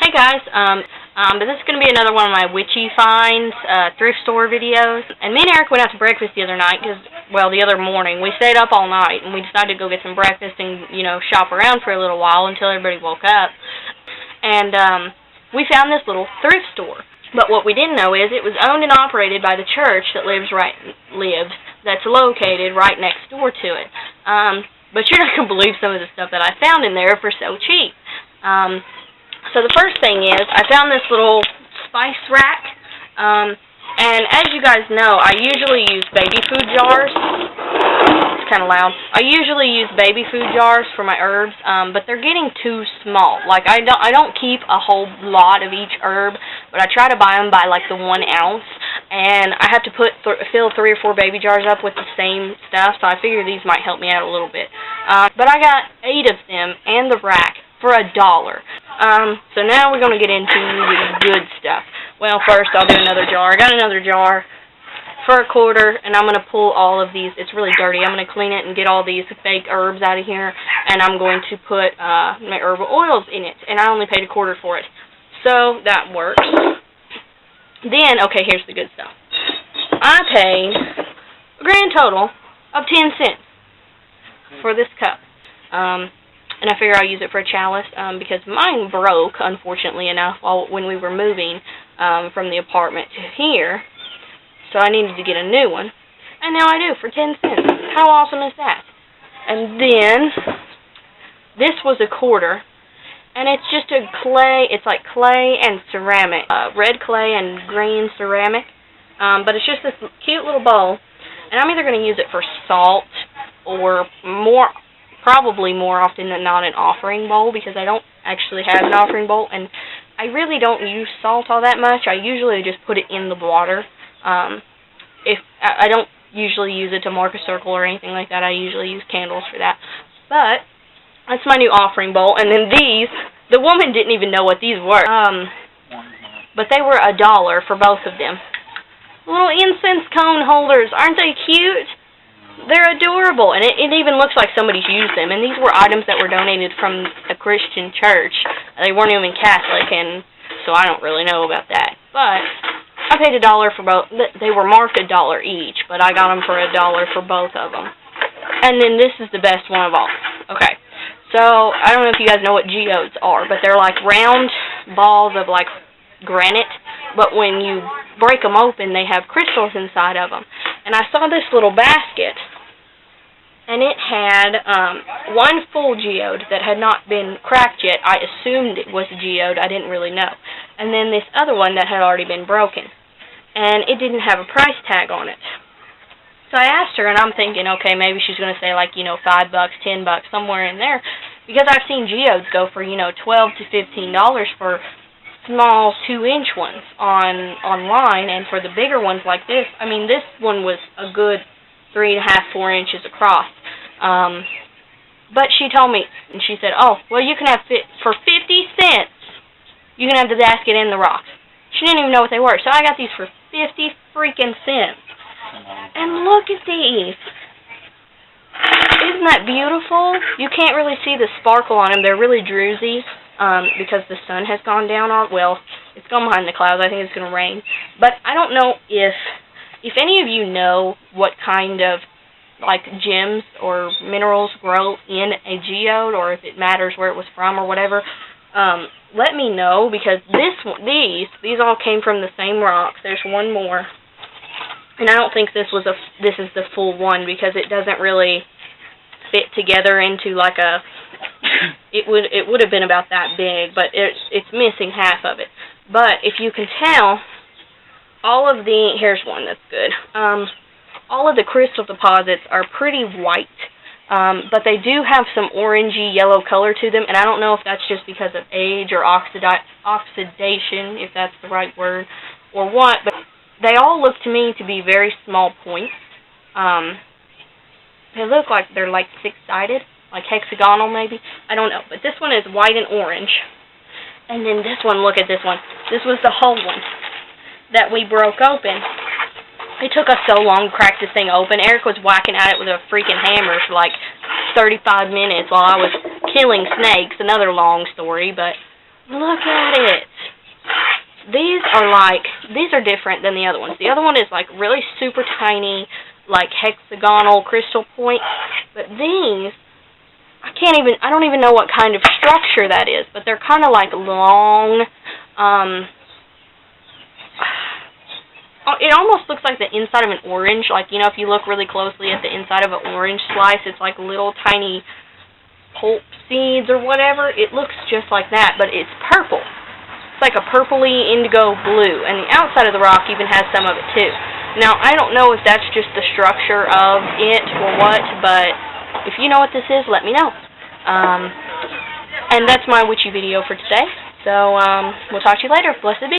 Hey guys, but this is going to be another one of my Witchy finds, thrift store videos. And me and Eric went out to breakfast the other night, the other morning. We stayed up all night, and we decided to go get some breakfast and, shop around for a little while until everybody woke up. And, we found this little thrift store. But what we didn't know is it was owned and operated by the church that's located right next door to it. But you're not going to believe some of the stuff that I found in there for so cheap. So the first thing is, I found this little spice rack, and as you guys know, I usually use baby food jars. It's kind of loud. I usually use baby food jars for my herbs, but they're getting too small. Like, I don't keep a whole lot of each herb, but I try to buy them by, like, the 1 ounce, and I have to fill 3 or 4 baby jars up with the same stuff, so I figure these might help me out a little bit. But I got 8 of them and the rack for $1. So now we're going to get into the good stuff. Well, first I'll do another jar. I got another jar for $1, and I'm going to pull all of these. It's really dirty. I'm going to clean it and get all these fake herbs out of here, and I'm going to put my herbal oils in it, and I only paid $1 for it. So that works. Then, okay, here's the good stuff. I paid a grand total of 10 cents for this cup. And I figure I'll use it for a chalice, because mine broke, unfortunately enough, when we were moving from the apartment to here. So I needed to get a new one. And now I do, for 10 cents. How awesome is that? And then, this was $1. And it's just it's like clay and ceramic. Red clay and green ceramic. But it's just this cute little bowl. And I'm either going to use it for salt or probably more often than not an offering bowl, because I don't actually have an offering bowl, and I really don't use salt all that much. I usually just put it in the water. If I don't usually use it to mark a circle or anything like that. I usually use candles for that. But that's my new offering bowl. And then these, the woman didn't even know what these were. But they were $1 for both of them. Little incense cone holders. Aren't they cute? They're adorable, and it even looks like somebody's used them. And these were items that were donated from a Christian church. They weren't even Catholic, and so I don't really know about that. But I paid $1 for both. They were marked $1 each, but I got them for $1 for both of them. And then this is the best one of all. Okay, so I don't know if you guys know what geodes are, but they're like round balls of like granite. But when you break them open, they have crystals inside of them. And I saw this little basket, and it had one full geode that had not been cracked yet. I assumed it was a geode. I didn't really know. And then this other one that had already been broken. And it didn't have a price tag on it. So I asked her, and I'm thinking, okay, maybe she's going to say, like, $5, $10, somewhere in there. Because I've seen geodes go for, $12 to $15 for small 2-inch ones online, and for the bigger ones like this, I mean, this one was a good 3.5, 4 inches across. But she told me, and she said, oh, well, you can have for 50 cents, you can have the basket and the rocks. She didn't even know what they were, so I got these for 50 freaking cents. And look at these. Isn't that beautiful? You can't really see the sparkle on them. They're really druzy. Because the sun has gone down it's gone behind the clouds. I think it's going to rain. But I don't know if any of you know what kind of, like, gems or minerals grow in a geode, or if it matters where it was from or whatever. Let me know, because these all came from the same rocks. There's one more. And I don't think this is the full one, because it doesn't really fit together into like a... It would have been about that big, but it's missing half of it. But if you can tell, here's one that's good. All of the crystal deposits are pretty white, but they do have some orangey yellow color to them, and I don't know if that's just because of age or oxidation, if that's the right word, or what, but they all look to me to be very small points. They look like they're like 6-sided. Like hexagonal, maybe. I don't know. But this one is white and orange. And then this one, look at this one. This was the whole one that we broke open. It took us so long to crack this thing open. Eric was whacking at it with a freaking hammer for like 35 minutes while I was killing snakes. Another long story, but Look at it. These are different than the other ones. The other one is like really super tiny, like hexagonal crystal point. But these, I don't even know what kind of structure that is, but they're kind of like long, it almost looks like the inside of an orange. Like, you know, if you look really closely at the inside of an orange slice, it's like little tiny pulp seeds or whatever. It looks just like that, but it's purple. It's like a purpley indigo blue, and the outside of the rock even has some of it too. Now, I don't know if that's just the structure of it or what, but if you know what this is, let me know. And that's my witchy video for today. So, we'll talk to you later. Blessed be.